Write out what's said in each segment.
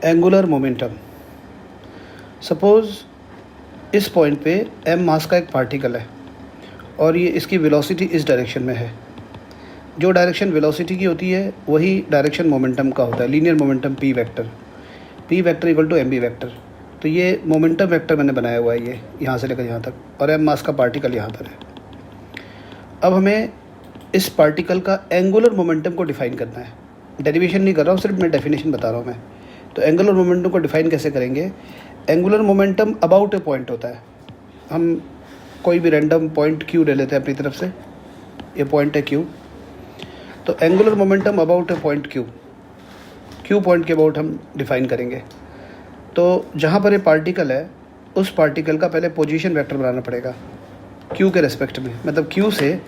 Angular momentum. Suppose इस point पे m मास का एक पार्टिकल है और ये इसकी वेलोसिटी इस डायरेक्शन में है। जो डायरेक्शन वेलोसिटी की होती है वही डायरेक्शन मोमेंटम का होता है, linear momentum p vector equal to mv vector. तो ये मोमेंटम वेक्टर मैंने बनाया हुआ है, ये यहाँ से लेकर यहाँ तक, और m मास का पार्टिकल यहाँ पर है। अब हमें इस पार्टिकल का एंगुलर मोमेंटम को डिफ़ाइन करना है। डेरिवेशन नहीं कर रहा हूँ, सिर्फ मैं डेफिनेशन बता रहा हूँ मैं। तो एंगुलर मोमेंटम को डिफ़ाइन कैसे करेंगे? Angular momentum about A point होता है। हम कोई भी रैंडम पॉइंट Q ले लेते हैं अपनी तरफ से, ये पॉइंट है Q। तो angular momentum about A point Q point के अबाउट हम डिफ़ाइन करेंगे। तो जहाँ पर ये पार्टिकल है उस पार्टिकल का पहले पोजीशन वेक्टर बनाना पड़ेगा Q के रेस्पेक्ट में, मतलब Q से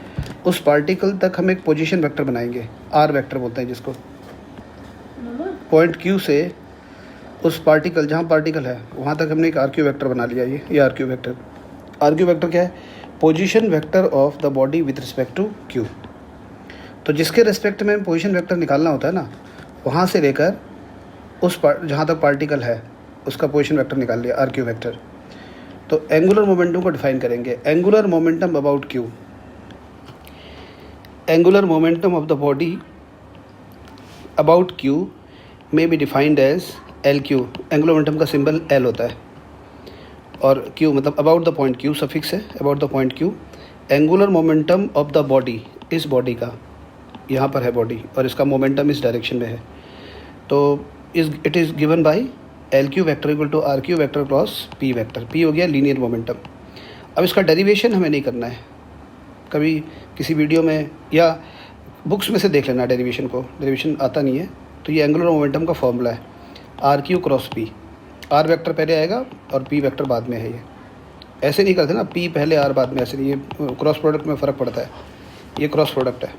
उस पार्टिकल तक हम एक पोजीशन वेक्टर बनाएंगे, R वेक्टर बोलते हैं जिसको। पॉइंट Q से उस पार्टिकल, जहाँ पार्टिकल है वहाँ तक हमने एक RQ वेक्टर बना लिया। ये RQ वेक्टर क्या है? Position vector of the body with respect to Q। तो जिसके रेस्पेक्ट में पोजीशन वेक्टर निकालना होता है ना, वहाँ से लेकर उस जहाँ तक पार्टिकल है उसका पोजीशन वेक्टर निकाल लिया, RQ वेक्टर। तो एंगुलर मोमेंटम को डिफाइन करेंगे, angular momentum about Q। Angular momentum of the body about Q may be defined as LQ। Angular momentum का सिंबल L होता है और Q मतलब about the point, Q suffix है, about the point Q। Angular momentum of the body, इस body का, यहाँ पर है बॉडी और इसका मोमेंटम इस डायरेक्शन में है। तो it is given by LQ vector equal to RQ vector cross P vector. P हो गया लीनियर मोमेंटम। अब इसका डेरिवेशन हमें नहीं करना है, कभी किसी वीडियो में या बुक्स में से देख लेना डेरिवेशन को, डेरिवेशन आता नहीं है। तो ये एंगुलर मोमेंटम का फॉर्मूला है, RQ cross P। R vector पहले आएगा और P वेक्टर बाद में है। ये ऐसे नहीं करते ना, P पहले R बाद में, ऐसे नहीं, ये क्रॉस प्रोडक्ट में फ़र्क पड़ता है, ये क्रॉस प्रोडक्ट है।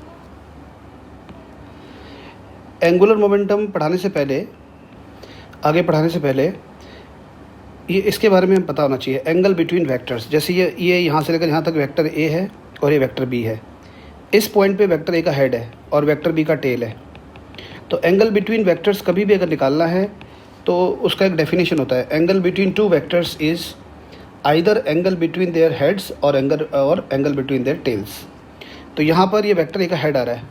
एंगुलर मोमेंटम पढ़ाने से पहले, आगे पढ़ाने से पहले ये इसके बारे में पता होना चाहिए, एंगल बिटवीन वेक्टर्स। जैसे ये यहाँ से लेकर यहाँ तक वेक्टर A है और ये वेक्टर B है। इस पॉइंट पे वेक्टर A का हेड है और वेक्टर B का टेल है। तो एंगल बिटवीन वेक्टर्स कभी भी अगर निकालना है तो उसका एक डेफिनेशन होता है, angle between two vectors is either angle between their heads और एंगल बिटवीन देयर टेल्स। तो यहाँ पर ये वेक्टर A का हेड आ रहा है,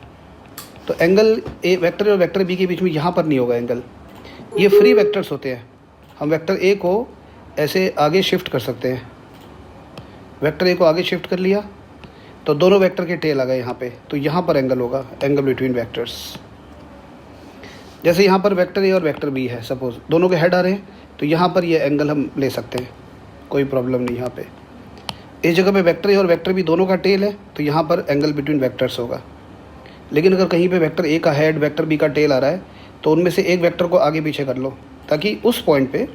तो एंगल A वेक्टर और वेक्टर B के बीच में यहाँ पर नहीं होगा एंगल। ये फ्री वेक्टर्स होते हैं, हम वेक्टर A को ऐसे आगे शिफ्ट कर सकते हैं। वेक्टर A को आगे शिफ्ट कर लिया तो दोनों वेक्टर के टेल आ गए यहाँ पे, तो यहाँ पर एंगल होगा, एंगल बिटवीन वेक्टर्स। जैसे यहाँ पर वेक्टर A और वेक्टर B है, सपोज दोनों के हेड आ रहे हैं, तो यहाँ पर ये एंगल हम ले सकते हैं, कोई प्रॉब्लम नहीं। यहाँ पे इस जगह पे वेक्टर A और वेक्टर B दोनों का टेल है, तो यहाँ पर एंगल बिटवीन वेक्टर्स होगा। लेकिन अगर कहीं पे वेक्टर A का हेड, वेक्टर B का टेल आ रहा है, तो उनमें से एक वेक्टर को आगे पीछे कर लो, ताकि उस पॉइंट पे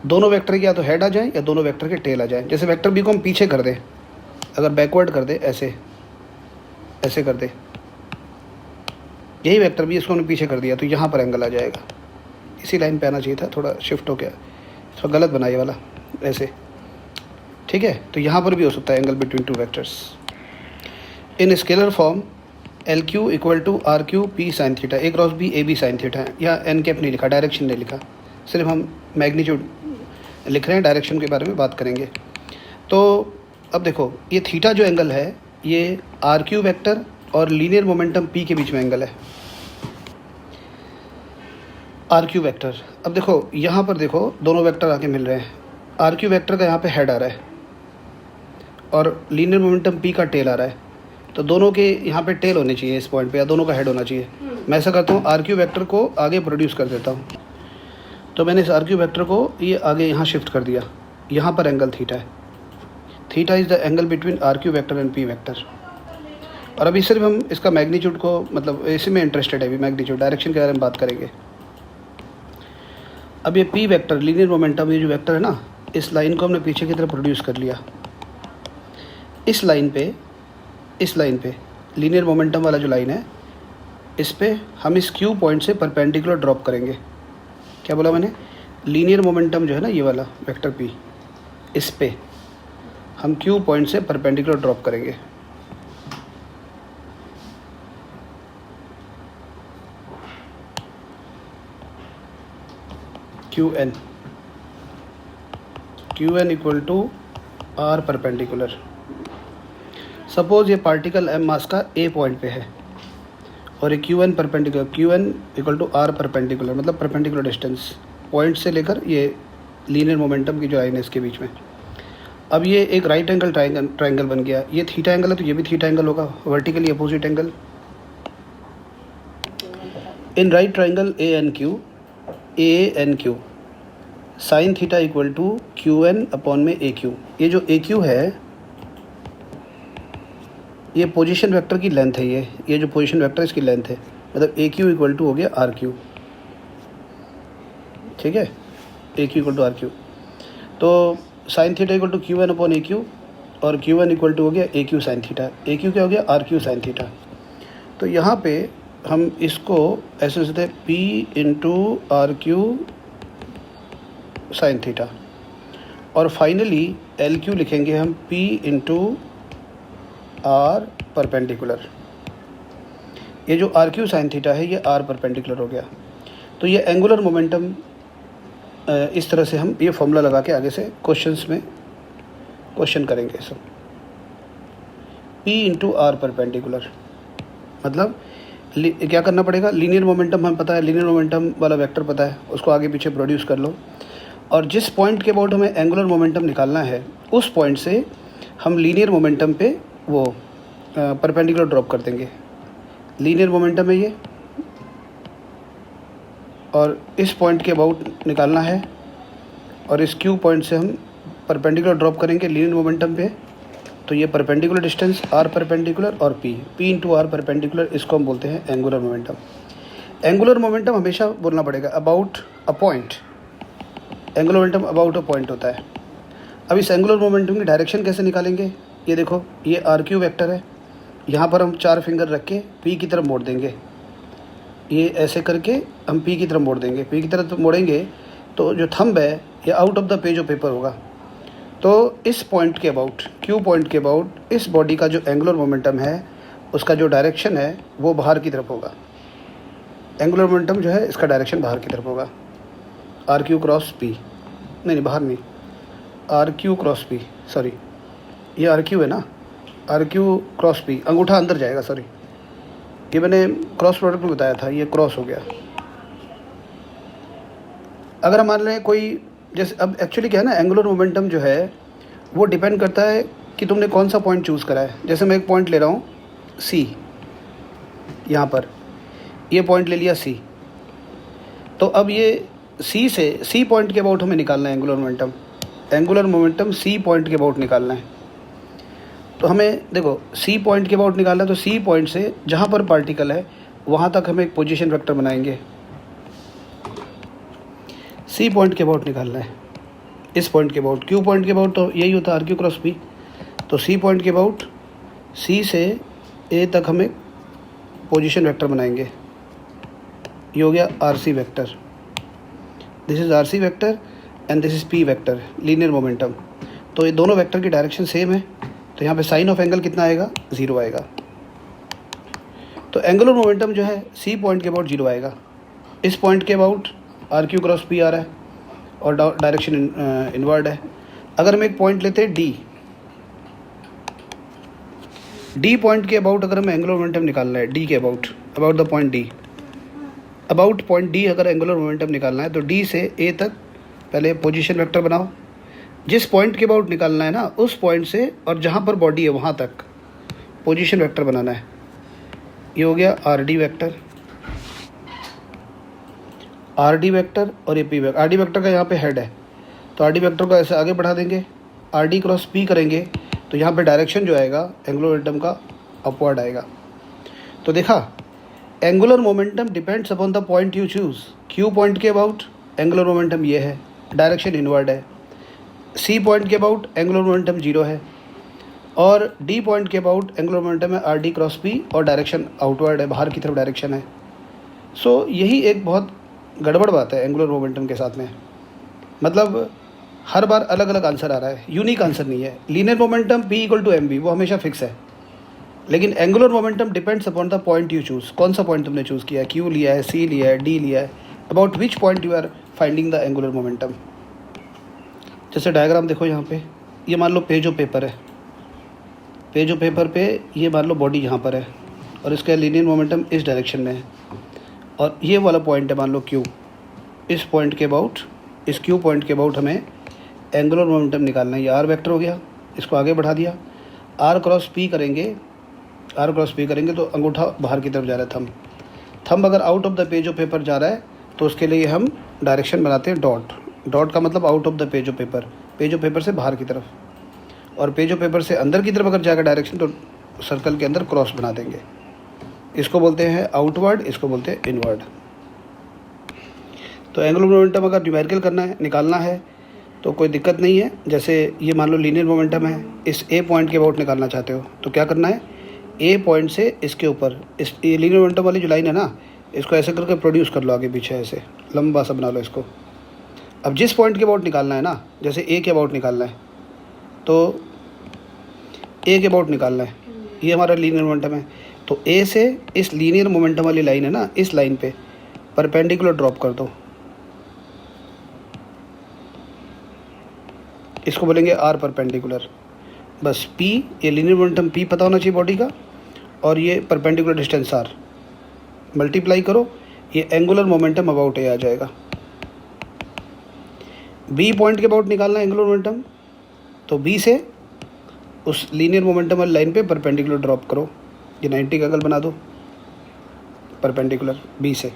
दोनों वेक्टर के या तो हेड आ जाए या दोनों वेक्टर के टेल आ जाए। जैसे वेक्टर B को हम पीछे कर दें, अगर बैकवर्ड कर दे, ऐसे कर दे, यही वेक्टर B इसको हमने पीछे कर दिया, तो यहाँ पर एंगल आ जाएगा। इसी लाइन पे आना चाहिए था, थोड़ा शिफ्ट हो गया, इसको गलत बना ये वाला, ऐसे, ठीक है। तो यहाँ पर भी हो सकता है angle between two vectors. In scalar form LQ equal to RQ P sine theta, A cross B AB sine theta है। या एन कैप नहीं लिखा, डायरेक्शन नहीं लिखा, सिर्फ हम मैग्नीट्यूड लिख रहे हैं, डायरेक्शन के बारे में बात करेंगे। तो अब देखो, ये थीटा जो एंगल है ये RQ वेक्टर और लीनियर मोमेंटम P के बीच में एंगल है, RQ वेक्टर। अब देखो यहाँ पर देखो, दोनों वेक्टर आके मिल रहे हैं, RQ वेक्टर का यहाँ पे हेड आ रहा है और लीनियर मोमेंटम P का टेल आ रहा है, तो दोनों के यहाँ पे टेल होने चाहिए इस पॉइंट पे, या दोनों का हेड होना चाहिए। मैं ऐसा करता हूँ, RQ वेक्टर को आगे प्रोड्यूस कर देता हूँ। तो मैंने इस RQ वेक्टर को ये आगे यहाँ शिफ्ट कर दिया, यहाँ पर एंगल थीटा है। Theta is the angle between RQ vector and P vector. और अभी सिर्फ हम इसका मैग्नीट्यूड को, मतलब इसी में इंटरेस्टेड है अभी, मैग्नीट्यूड, डायरेक्शन के बारे में बात करेंगे। अब ये P वेक्टर, लीनियर मोमेंटम, ये जो वेक्टर है ना, इस लाइन को हमने पीछे की तरफ प्रोड्यूस कर लिया। इस लाइन पे लीनियर मोमेंटम वाला जो लाइन है, इस पे हम इस Q पॉइंट से परपेंडिकुलर ड्रॉप करेंगे। क्या बोला मैंने? लीनियर मोमेंटम जो है ना, ये वाला वेक्टर P, इस पे हम Q पॉइंट से परपेंडिकुलर ड्रॉप करेंगे। Q N equal to R perpendicular. Suppose ये पार्टिकल एम मास का ए पॉइंट पे है और ये Q N perpendicular, Q N equal to R perpendicular, मतलब परपेंडिकुलर डिस्टेंस पॉइंट से लेकर ये लीनियर मोमेंटम की जो लाइन है इसके बीच में। अब ये एक राइट एंगल ट्राइंगल बन गया, ये थीटा एंगल है तो ये भी थीटा एंगल होगा, vertically opposite angle. In right triangle A N Q sine theta equal to Q N upon में ए क्यू। ये जो ए क्यू है ये पोजीशन वेक्टर की लेंथ है, ये जो पोजीशन वेक्टर इसकी लेंथ है, मतलब ए क्यू इक्वल टू हो गया आर क्यू। ठीक है, A Q equal to R Q. तो sine theta equal to Q N upon A Q और क्यू एन इक्वल टू हो गया A Q sine theta. A Q क्या हो गया, आर क्यू साइन थीटा। तो यहाँ पे हम इसको ऐसे लिखते हैं P into R Q sine theta और फाइनली एल क्यू लिखेंगे हम पी इंटू आर परपेंडिकुलर। ये जो आर क्यू साइन थीटा है ये आर परपेंडिकुलर हो गया। तो ये एंगुलर मोमेंटम इस तरह से हम ये फॉर्मूला लगा के आगे से क्वेश्चंस में क्वेश्चन करेंगे सब। P इंटू आर परपेंडिकुलर मतलब क्या करना पड़ेगा, लीनियर मोमेंटम हमें पता है, लीनियर मोमेंटम वाला वेक्टर पता है, उसको आगे पीछे प्रोड्यूस कर लो और जिस पॉइंट के अबाउट हमें एंगुलर मोमेंटम निकालना है उस पॉइंट से हम लीनियर मोमेंटम पे वो परपेंडिकुलर ड्रॉप कर देंगे। लीनियर मोमेंटम है ये और इस पॉइंट के अबाउट निकालना है और इस क्यू पॉइंट से हम परपेंडिकुलर ड्रॉप करेंगे लीनियर मोमेंटम पे। तो ये परपेंडिकुलर डिस्टेंस आर परपेंडिकुलर और पी इंटू आर परपेंडिकुलर, इसको हम बोलते हैं एंगुलर मोमेंटम। एंगुलर मोमेंटम हमेशा बोलना पड़ेगा about a point, angular momentum about a point होता है। अब इस एंगुलर मोमेंटम की डायरेक्शन कैसे निकालेंगे, ये देखो ये आर क्यू वेक्टर है, यहाँ पर हम 4 फिंगर रख के पी की तरफ मोड़ देंगे, ये ऐसे करके हम पी की तरफ मोड़ देंगे। पी की तरफ मोड़ेंगे तो जो थंब है ये out of the page of paper होगा। तो इस पॉइंट के अबाउट, क्यू पॉइंट के अबाउट इस बॉडी का जो एंगुलर मोमेंटम है उसका जो डायरेक्शन है वो बाहर की तरफ होगा। एंगुलर मोमेंटम जो है इसका डायरेक्शन बाहर की तरफ होगा, आर क्यू क्रॉस पी, नहीं बाहर नहीं, R Q cross P, sorry ये आर क्यू है ना, आर क्यू क्रॉस पी, अंगूठा अंदर जाएगा, सॉरी ये मैंने क्रॉस प्रोडक्ट में बताया था, ये क्रॉस हो गया। अगर हम मान लें कोई, जैसे अब एक्चुअली क्या है ना, एंगुलर मोमेंटम जो है वो डिपेंड करता है कि तुमने कौन सा पॉइंट चूज़ करा है। जैसे मैं एक पॉइंट ले रहा हूँ सी, यहाँ पर ये पॉइंट ले लिया सी, तो अब ये सी से सी पॉइंट के अबाउट हमें निकालना है angular momentum, angular momentum C point के अबाउट निकालना है। तो हमें देखो सी पॉइंट के अबाउट निकालना है, तो सी पॉइंट से जहाँ पर पार्टिकल है वहाँ तक हमें एक पोजीशन वेक्टर बनाएंगे। सी पॉइंट के अबाउट निकालना है, इस पॉइंट के अबाउट, क्यू पॉइंट के अबाउट तो यही होता है आर क्यू क्रॉस पी। तो सी पॉइंट के अबाउट सी से ए तक हमें पोजीशन वेक्टर बनाएंगे, ये हो गया R C vector. This is R C vector and this is P vector, linear momentum. तो ये दोनों वेक्टर की डायरेक्शन सेम है, तो यहाँ पे साइन ऑफ एंगल कितना आएगा, 0 आएगा। तो एंगुलर मोमेंटम जो है सी पॉइंट के अबाउट 0 आएगा। इस पॉइंट के about R Q cross P आ रहा है और डायरेक्शन इनवर्ड है। अगर हम एक पॉइंट लेते हैं डी पॉइंट के अबाउट अगर हमें एंगुलर मोमेंटम निकालना है, डी के about the point D, about point D अगर एंगुलर मोमेंटम निकालना है तो डी से ए तक पहले पोजीशन वेक्टर बनाओ। जिस पॉइंट के अबाउट निकालना है ना उस पॉइंट से और जहाँ पर बॉडी है वहाँ तक पोजीशन वेक्टर बनाना है। ये हो गया R D vector, R D vector और A P vector. R D vector का यहाँ पे हेड है तो आर डी वेक्टर को ऐसे आगे बढ़ा देंगे, आर डी क्रॉस पी करेंगे तो यहाँ पे डायरेक्शन जो आएगा एंगुलर मोमेंटम का अपवर्ड आएगा। तो देखा, angular momentum depends upon the point you choose. Q point के अबाउट एंगुलर मोमेंटम ये है, डायरेक्शन इनवर्ड है। सी पॉइंट के अबाउट एंगुलर मोमेंटम 0 है और डी पॉइंट के अबाउट एंगुलर मोमेंटम है आर डी क्रॉस पी और डायरेक्शन आउटवर्ड है, बाहर की तरफ डायरेक्शन है। सो यही एक बहुत गड़बड़ बात है एंगुलर मोमेंटम के साथ में, मतलब हर बार अलग अलग आंसर आ रहा है, यूनिक आंसर नहीं है। Linear momentum P equal to mv वो हमेशा फिक्स है, लेकिन angular momentum depends upon the point you choose. कौन सा पॉइंट तुमने चूज़ किया है, Q लिया है, C लिया है, D लिया है, about which point you are finding the angular momentum. जैसे डायग्राम देखो यहाँ पे, ये मान लो पेज ऑफ पेपर है, पेज ऑफ पेपर पे ये मान लो बॉडी यहाँ पर है और इसका लीनियर मोमेंटम इस डायरेक्शन में है, और ये वाला पॉइंट है मान लो क्यू, इस पॉइंट के अबाउट, इस क्यू पॉइंट के अबाउट हमें एंगुलर मोमेंटम निकालना है। ये आर वेक्टर हो गया, इसको आगे बढ़ा दिया, आर क्रॉस पी करेंगे, आर क्रॉस पी करेंगे तो अंगूठा बाहर की तरफ जा रहा है, थंब, थंब अगर out of the page of paper जा रहा है तो उसके लिए हम डायरेक्शन बनाते हैं डॉट। डॉट का मतलब out of the page of paper, page of paper से बाहर की तरफ, और पेज ऑफ पेपर से अंदर की तरफ अगर जाएगा डायरेक्शन तो सर्कल के अंदर क्रॉस बना देंगे। इसको बोलते हैं आउटवर्ड, इसको बोलते हैं इनवर्ड। तो एंगुलर मोमेंटम अगर न्यूमेरिकल करना है, निकालना है तो कोई दिक्कत नहीं है। जैसे ये मान लो लीनियर मोमेंटम है, इस ए पॉइंट के अबाउट निकालना चाहते हो तो क्या करना है, ए पॉइंट से इसके ऊपर, इस लीनियर मोमेंटम वाली जो लाइन है ना, इसको ऐसे करके प्रोड्यूस कर लो आगे पीछे, ऐसे लंबा सा बना लो इसको। अब जिस पॉइंट के अबाउट निकालना है ना, जैसे ए के अबाउट निकालना है तो ए के अबाउट निकालना है, ये हमारा लीनियर मोमेंटम है, तो ए से इस लीनियर मोमेंटम वाली लाइन है ना, इस लाइन पे परपेंडिकुलर ड्रॉप कर दो, इसको बोलेंगे आर परपेंडिकुलर। बस पी, ये लीनियर मोमेंटम पी पता होना चाहिए बॉडी का, और ये परपेंडिकुलर डिस्टेंस आर, मल्टीप्लाई करो, ये एंगुलर मोमेंटम अबाउट ए आ जाएगा। बी पॉइंट के अबाउट निकालना है एंगुलर मोमेंटम, तो बी से उस लीनियर मोमेंटम वाली लाइन पे परपेंडिकुलर ड्रॉप करो, ये 90 का एंगल बना दो परपेंडिकुलर बी से।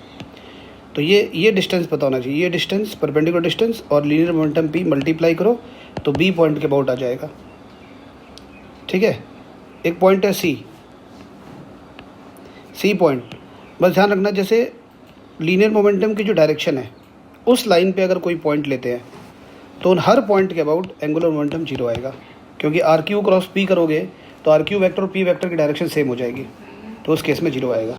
तो ये डिस्टेंस पता होना चाहिए, ये डिस्टेंस, परपेंडिकुलर डिस्टेंस और लीनियर मोमेंटम पी मल्टीप्लाई करो तो बी पॉइंट के अबाउट आ जाएगा। ठीक है, एक पॉइंट है सी, सी पॉइंट, बस ध्यान रखना जैसे लीनियर मोमेंटम की जो डायरेक्शन है उस लाइन पे अगर कोई पॉइंट लेते हैं तो उन हर पॉइंट के अबाउट एंगुलर मोमेंटम जीरो आएगा, क्योंकि आर क्यू क्रॉस पी करोगे तो आर क्यू वेक्टर और पी वेक्टर की डायरेक्शन सेम हो जाएगी, तो उस केस में जीरो आएगा।